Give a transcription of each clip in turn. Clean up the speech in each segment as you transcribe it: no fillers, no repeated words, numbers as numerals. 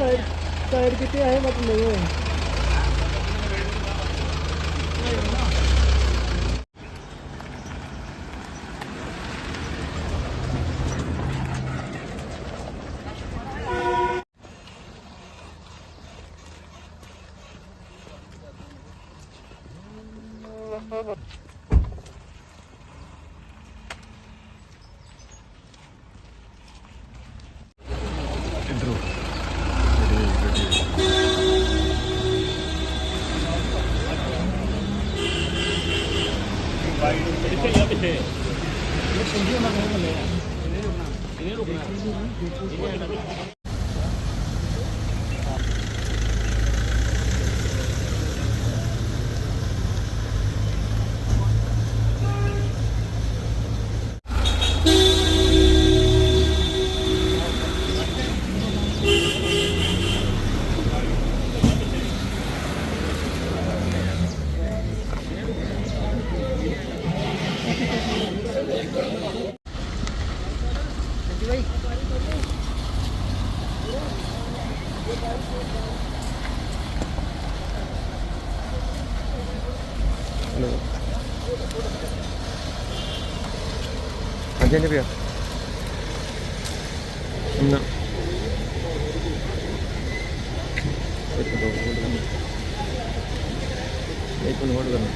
Side कितने है मतलब नहीं है। हाँ जी भैया एक मिनट होल्ड करना।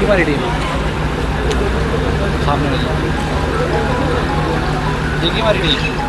हमारी टीम सामने देखिए हमारी टीम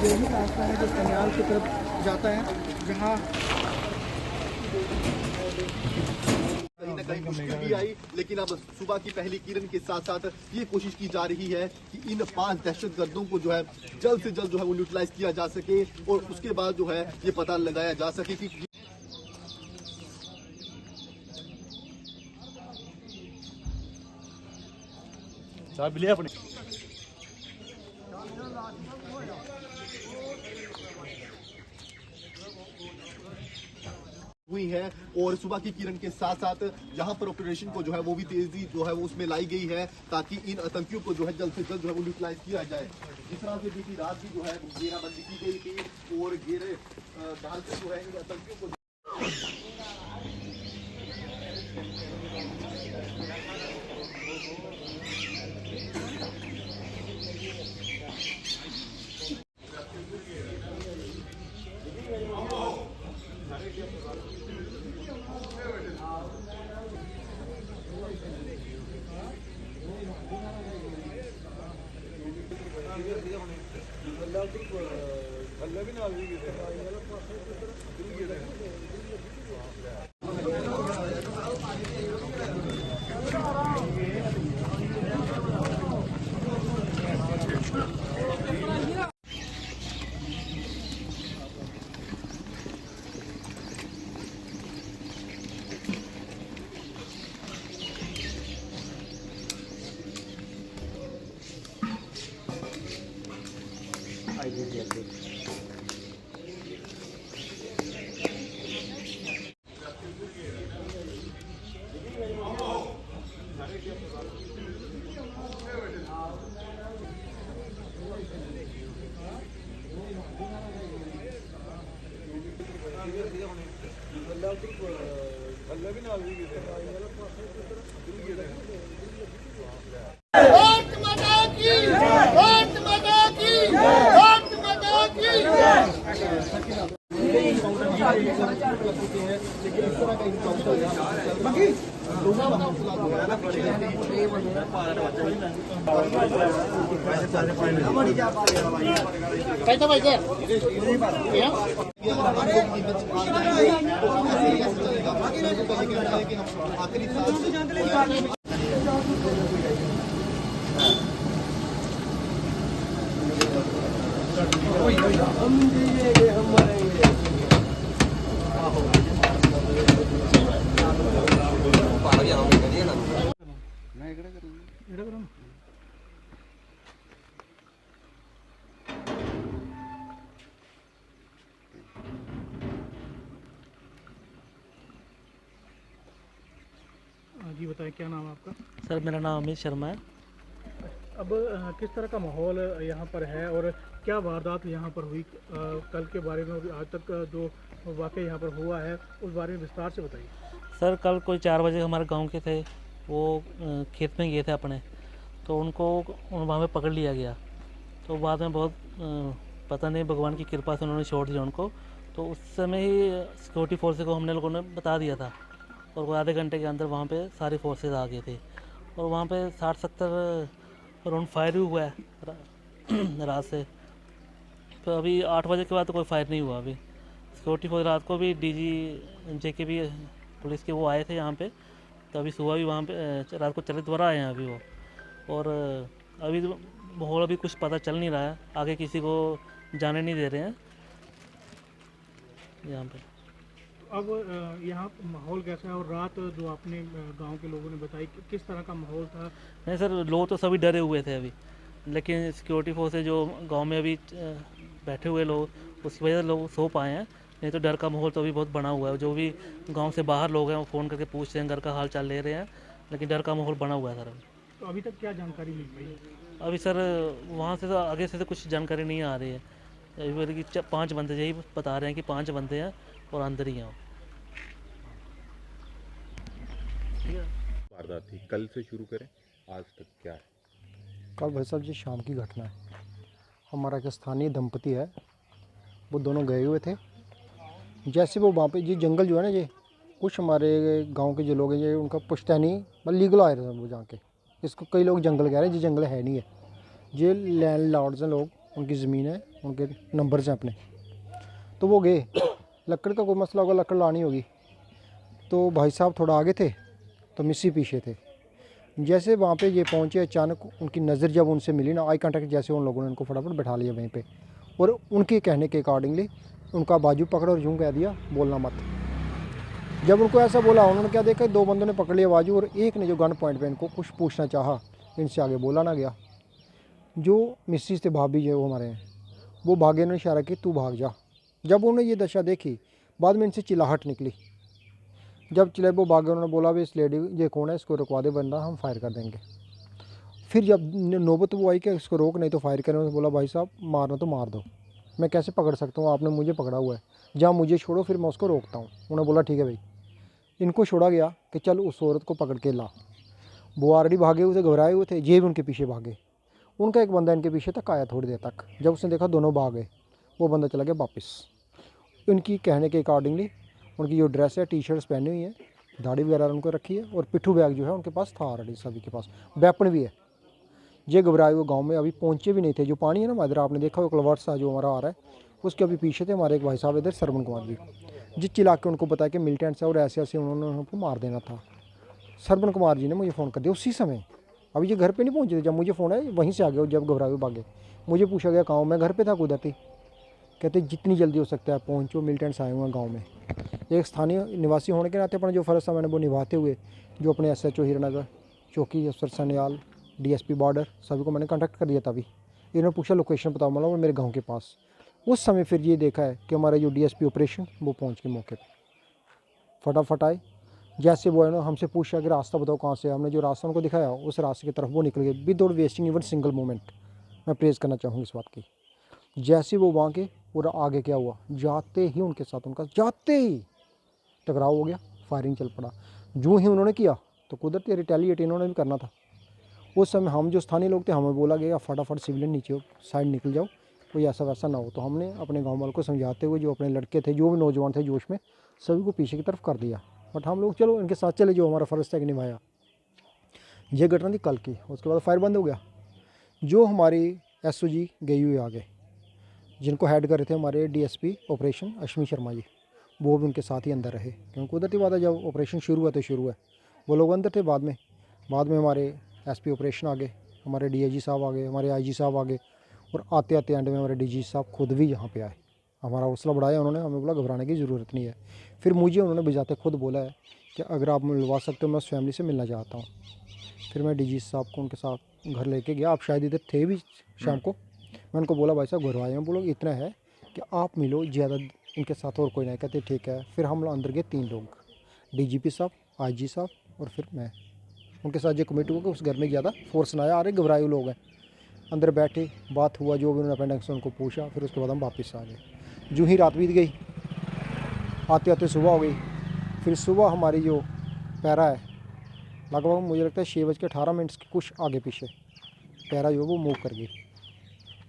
यही रास्ता है जो कन्याल की तरफ जाता है, जहाँ कहीं ना कहीं मुश्किल भी आई, लेकिन अब सुबह की पहली किरण के साथ साथ ये कोशिश की जा रही है कि इन 5 दहशतगर्दों को जो है जल्द से जल्द जो है वो न्यूट्रलाइज किया जा सके और उसके बाद जो है ये पता लगाया जा सके कि हुई है और सुबह की किरण के साथ साथ यहाँ पर ऑपरेशन को जो है वो भी तेजी जो है वो उसमें लाई गई है ताकि इन आतंकियों को जो है जल्द से जल्द जो है वो न्यूट्रलाइज किया जाए। जिस तरह से बीती रात भी जो है घेराबंदी की गई थी और घेरे डालकर जो है इन आतंकियों को भारत माता की भारत माता की भारत माता की कैसा भाई सर आखिरी जी बताएं, क्या नाम है आपका? सर मेरा नाम अमित शर्मा है। अब किस तरह का माहौल यहाँ पर है और क्या वारदात यहाँ पर हुई कल के बारे में और आज तक जो वाक़या यहाँ पर हुआ है उस बारे में विस्तार से बताइए। सर कल कोई 4 बजे हमारे गांव के थे, वो खेत में गए थे अपने, तो उनको वहाँ पे पकड़ लिया गया। तो बाद में बहुत पता नहीं भगवान की कृपा से उन्होंने छोड़ दिया उनको। तो उस समय ही सिक्योरिटी फोर्स को हमने लोगों ने बता दिया था और वो आधे घंटे के अंदर वहाँ पे सारी फोर्सेज आ गए थे और वहाँ पे 60-70 राउंड फायर भी हुआ है रात से। तो अभी 8 बजे के बाद तो कोई फायर नहीं हुआ। अभी सिक्योरिटी फोर्स रात को भी DG JK भी पुलिस के वो आए थे यहाँ पे, तो अभी सुबह भी वहाँ पे रात को चले दोबारा आए हैं अभी वो। और अभी तो माहौल अभी कुछ पता चल नहीं रहा है, आगे किसी को जाने नहीं दे रहे हैं यहाँ पे। अब यहाँ माहौल कैसा है और रात जो आपने गांव के लोगों ने बताई किस तरह का माहौल था? नहीं सर, लोग तो सभी डरे हुए थे अभी, लेकिन सिक्योरिटी फोर्सेज जो गांव में अभी बैठे हुए लोग, उसकी वजह से लोग सो पाए हैं। नहीं तो डर का माहौल तो अभी बहुत बना हुआ है। जो भी गांव से बाहर लोग हैं वो फ़ोन करके पूछते हैं, घर का हाल चाल ले रहे हैं, लेकिन डर का माहौल बना हुआ है सर अभी। तो अभी तक क्या जानकारी मिल पाई? अभी सर वहाँ से तो आगे से तो कुछ जानकारी नहीं आ रही है। अभी कि 5 बंदे, यही बता रहे हैं कि 5 बंदे हैं और अंदर ही हैं। वारदात थी, कल से शुरू करें, आज तक क्या है? कल भाई साहब जी शाम की घटना है। हमारा एक स्थानीय दंपति है, वो दोनों गए हुए थे। जैसे वो वहाँ पे जी जंगल जो है ना, ये कुछ हमारे गांव के जो लोग हैं ये उनका पुश्तैनी मतलब लीगल आए थे वो जाके। इसको कई लोग जंगल कह रहे हैं, जी जंगल है नहीं है, ये लैंड लॉर्ड्स हैं लोग, उनकी ज़मीन है, उनके नंबर्स हैं अपने। तो वो गए, लकड़ का कोई मसला होगा, लकड़ लानी होगी। तो भाई साहब थोड़ा आगे थे तो मिस्सी पीछे थे। जैसे वहाँ पे ये पहुँचे, अचानक उनकी नज़र जब उनसे मिली ना, आई कांटेक्ट, जैसे उन लोगों ने उनको फटाफट बैठा लिया वहीं पे और उनके कहने के अकॉर्डिंगली उनका बाजू पकड़ा और यूँ कह दिया बोलना मत। जब उनको ऐसा बोला, उन्होंने क्या देखा, 2 बंदों ने पकड़ लिया बाजू और एक ने जो गन पॉइंट पे इनको कुछ पूछना चाहा, इनसे आगे बोला ना गया। जो मिसेस थे, भाभी जो हमारे हैं, वो भागे, ने इशारा कि तू भाग जा। जब उन्होंने ये दशा देखी, बाद में इनसे चिल्लाहट निकली जब चले वो भागे, उन्होंने बोला भी इस लेडी ये कौन है, इसको रुकवा दे बंदा, हम फायर कर देंगे। फिर जब नौबत वो आई कि इसको रोक नहीं तो फायर करें, उन्होंने बोला भाई साहब मारना तो मार दो, मैं कैसे पकड़ सकता हूँ, आपने मुझे पकड़ा हुआ है, जहाँ मुझे छोड़ो फिर मैं उसको रोकता हूँ। उन्होंने बोला ठीक है भाई। इनको छोड़ा गया कि चल उस औरत को पकड़ के ला। वो ऑलरेडी भागे हुए थे, घबराए हुए थे, ये भी उनके पीछे भागे। उनका एक बंदा इनके पीछे तक आया थोड़ी देर तक, जब उसने देखा दोनों भाग गए, वो बंदा चला गया वापस। उनकी कहने के अकॉर्डिंगली उनकी जो ड्रेस है, टी शर्ट्स पहनी हुई है, दाढ़ी वगैरह उनको रखी है, और पिट्ठू बैग जो है उनके पास था ऑलरेडी, सभी के पास वेपन भी है। ये घबराए हुए गांव में अभी पहुंचे भी नहीं थे। जो पानी है ना मादरा, आपने देखा वो क्लवर्स जो हमारा आ रहा है, उसके अभी पीछे थे हमारे एक भाई साहब इधर सरवन कुमार जी, जिस चिल्ला के उनको बताया कि मिलिटेंट्स है और ऐसे ऐसे उन्होंने उनको मार देना था। सरवन कुमार जी ने मुझे फ़ोन कर दिया उसी समय। अभी ये घर पे नहीं पहुंचे थे, जब मुझे फ़ोन है वहीं से आ गए, जब घबराए हुए भागे। मुझे पूछा गया गाँव में, घर पे था कुदरती, कहते जितनी जल्दी हो सकता है पहुँचो, मिलिटेंट्स आए हुए हैं गाँव में। एक स्थानीय निवासी होने के नाते अपना जो फ़र्ज़ था मैंने वो निभाते हुए, जो अपने SHO हीरानगर, चौकी अफसर सन्याल, DSP बॉर्डर, सभी को मैंने कॉन्टैक्ट कर दिया। तभी इन्होंने पूछा लोकेशन बताओ, मतलब मेरे गांव के पास। उस समय फिर ये देखा है कि हमारा जो DSP ऑपरेशन वो पहुंच के मौके पे फटाफट आए। जैसे वो है ना, हमसे पूछा कि रास्ता बताओ कहाँ से, हमने जो रास्ता उनको दिखाया उस रास्ते की तरफ वो निकल गए without wasting even single moment. मैं प्रेज़ करना चाहूँगी इस बात की। जैसे वो वहाँ के पूरा आगे क्या हुआ, जाते ही उनके साथ उनका जाते ही टकराव हो गया, फायरिंग चल पड़ा। जो ही उन्होंने किया तो कुदरती रिटेलिएट इन्होंने भी करना था। उस समय हम जो स्थानीय लोग थे, हमें बोला गया फटाफट सिविलियन नीचे साइड निकल जाओ, कोई ऐसा वैसा ना हो। तो हमने अपने गांव वालों को समझाते हुए, जो अपने लड़के थे, जो भी नौजवान थे जोश में, सभी को पीछे की तरफ कर दिया। बट हम लोग चलो इनके साथ चले, जो हमारा फ़र्ज़ था कि निभाया। ये घटना थी कल की। उसके बाद फायर बंद हो गया। जो हमारी SOG गई हुई आगे, जिनको हेड कर रहे थे हमारे DSP ऑपरेशन अश्विनी शर्मा जी, वो भी उनके साथ ही अंदर रहे, क्योंकि कुदरती बात है जब ऑपरेशन शुरू हुआ तो शुरू है, वो लोग अंदर थे। बाद में हमारे SP ऑपरेशन आ गए, हमारे DIG साहब आ गए, हमारे IG साहब आ गए, और आते आते एंड में हमारे DG साहब खुद भी यहाँ पे आए। हमारा हौसला बढ़ाया उन्होंने, हमें बोला घबराने की ज़रूरत नहीं है। फिर मुझे उन्होंने बजाते खुद बोला है कि अगर आप मिलवा सकते हो, मैं उस फैमिली से मिलना चाहता हूँ। फिर मैं DG साहब को उनके साथ घर लेके गया। आप शायद इधर थे भी शाम को। मैं उनको बोला भाई साहब घरवाए हैं, बोलो इतना है कि आप मिलो, ज़्यादा इनके साथ और कोई नहीं। कहते ठीक है। फिर हम लोग अंदर गए, 3 लोग, DGP साहब, IG साहब और फिर मैं। उनके साथ जो कमेटी होगा उस घर में ज़्यादा फोर्स ना आया, आ रहे घबराए हुए लोग हैं। अंदर बैठे, बात हुआ, जो भी उन्होंने अपेंडिक्स उनको पूछा, फिर उसके बाद हम वापस आ गए। जो ही रात बीत गई, आते आते सुबह हो गई। फिर सुबह हमारी जो पैरा है, लगभग मुझे लगता है 6:18 के कुछ आगे पीछे पैरा जो वो मूव कर गई।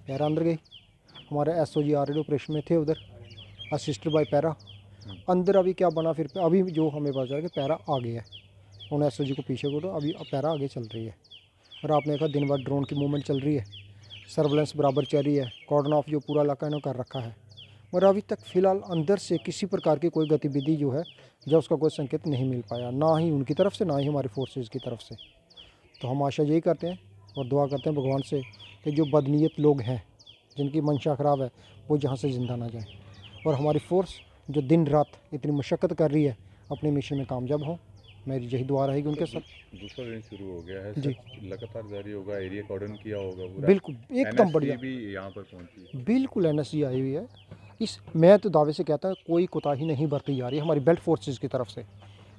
पैरा अंदर गई, हमारे SOG ऑलरेडी ऑपरेशन में थे उधर, असिस्टेड बाय पैरा। अंदर अभी क्या बना, फिर अभी जो हमें पता चला कि पैरा आगे है, उन्होंने SOG को पीछे को, तो अभी पैरा आगे चल रही है। और आपने देखा दिन भर ड्रोन की मूवमेंट चल रही है, सर्वेलेंस बराबर चल रही है, कॉर्डन ऑफ जो पूरा इलाका इन्होंने कर रखा है। और अभी तक फ़िलहाल अंदर से किसी प्रकार की कोई गतिविधि जो है, जब उसका कोई संकेत नहीं मिल पाया, ना ही उनकी तरफ से ना ही हमारी फोर्सेस की तरफ से। तो हम आशा यही करते हैं और दुआ करते हैं भगवान से कि जो बदनीयत लोग हैं, जिनकी मंशा ख़राब है, वो जहाँ से ज़िंदा ना जाएँ, और हमारी फ़ोर्स जो दिन रात इतनी मशक्क़त कर रही है अपने मिशन में कामयाब हो। मेरी यही दुआ रहेगी उनके साथ। दूसरा दिन शुरू हो गया है जी, लगातार जारी होगा, एरिया कॉर्डन किया होगा पूरा। बिल्कुल एकदम बढ़िया, भी यहाँ पर पहुँची है। बिल्कुल NSG आई हुई है। मैं तो दावे से कहता हूँ कोई कोताही नहीं बरती जा रही है हमारी बेल्ट फोर्सेस की तरफ से।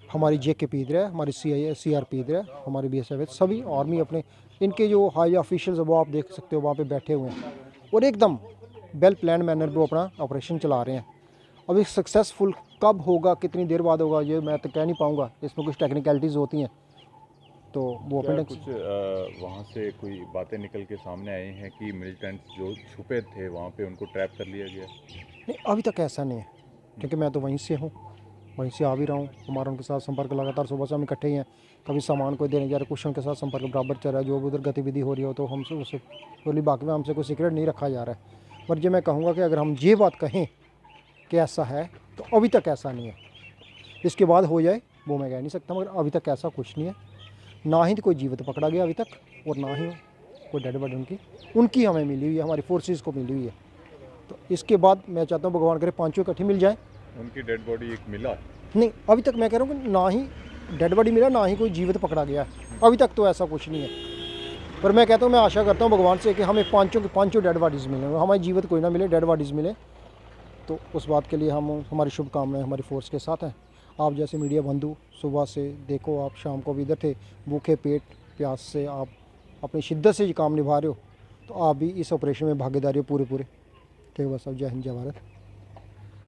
हमारी JKP इधर है, हमारी CRP इधर है, हमारी BSF, सभी आर्मी अपने इनके जो हाई ऑफिशियल्स वो आप देख सकते हो वहाँ पे बैठे हुए हैं, और एकदम वेल प्लान मैनर में अपना ऑपरेशन चला रहे हैं। अभी सक्सेसफुल कब होगा, कितनी देर बाद होगा, ये मैं तो कह नहीं पाऊँगा, इसमें कुछ टेक्निकलिटीज़ होती हैं, तो वो क्या अपेंडिक्स। कुछ वहाँ से कोई बातें निकल के सामने आई हैं कि मिलिटेंट्स जो छुपे थे वहाँ पे उनको ट्रैप कर लिया गया? नहीं, अभी तक ऐसा नहीं है, क्योंकि मैं तो वहीं से हूँ, वहीं से आ भी रहा हूँ। हमारा उनके साथ संपर्क लगातार सुबह से हम इकट्ठे ही हैं। कभी सामान कोई देने जा रहे, कुछ उनके साथ संपर्क बराबर चल रहा है। जो भी उधर गतिविधि हो रही हो तो हमसे उससे बोली, बाकी में हमसे कोई सीक्रेट नहीं रखा जा रहा है। पर ये मैं कहूँगा कि अगर हम ये बात कहें कि ऐसा है, तो अभी तक ऐसा नहीं है। इसके बाद हो जाए वो मैं कह नहीं सकता, मगर अभी तक ऐसा कुछ नहीं है। ना ही तो कोई जीवित पकड़ा गया अभी तक, और ना ही कोई डेड बॉडी उनकी हमें मिली हुई है, हमारी फोर्सेस को मिली हुई है। तो इसके बाद मैं चाहता हूँ भगवान करे 5 इकट्ठे मिल जाएँ। उनकी डेड बॉडी एक मिला? नहीं, अभी तक मैं कह रहा हूँ कि ना ही डेड बॉडी मिला, ना ही कोई जीवित पकड़ा गया। अभी तक तो ऐसा कुछ नहीं है। पर मैं कहता हूँ, मैं आशा करता हूँ भगवान से कि हमें 5 डेड बॉडीज़ मिलें, हमारी जीवित कोई ना मिले, डेड बॉडीज़ मिले। तो उस बात के लिए हम हमारी शुभकामनाएं हमारी फोर्स के साथ हैं। आप जैसे मीडिया बंधु सुबह से देखो, आप शाम को भी इधर थे, भूखे पेट प्यास से आप अपनी शिद्दत से ये काम निभा रहे हो, तो आप भी इस ऑपरेशन में भागीदारी हो पूरे। ठीक है, बस अब जय हिंद जय भारत।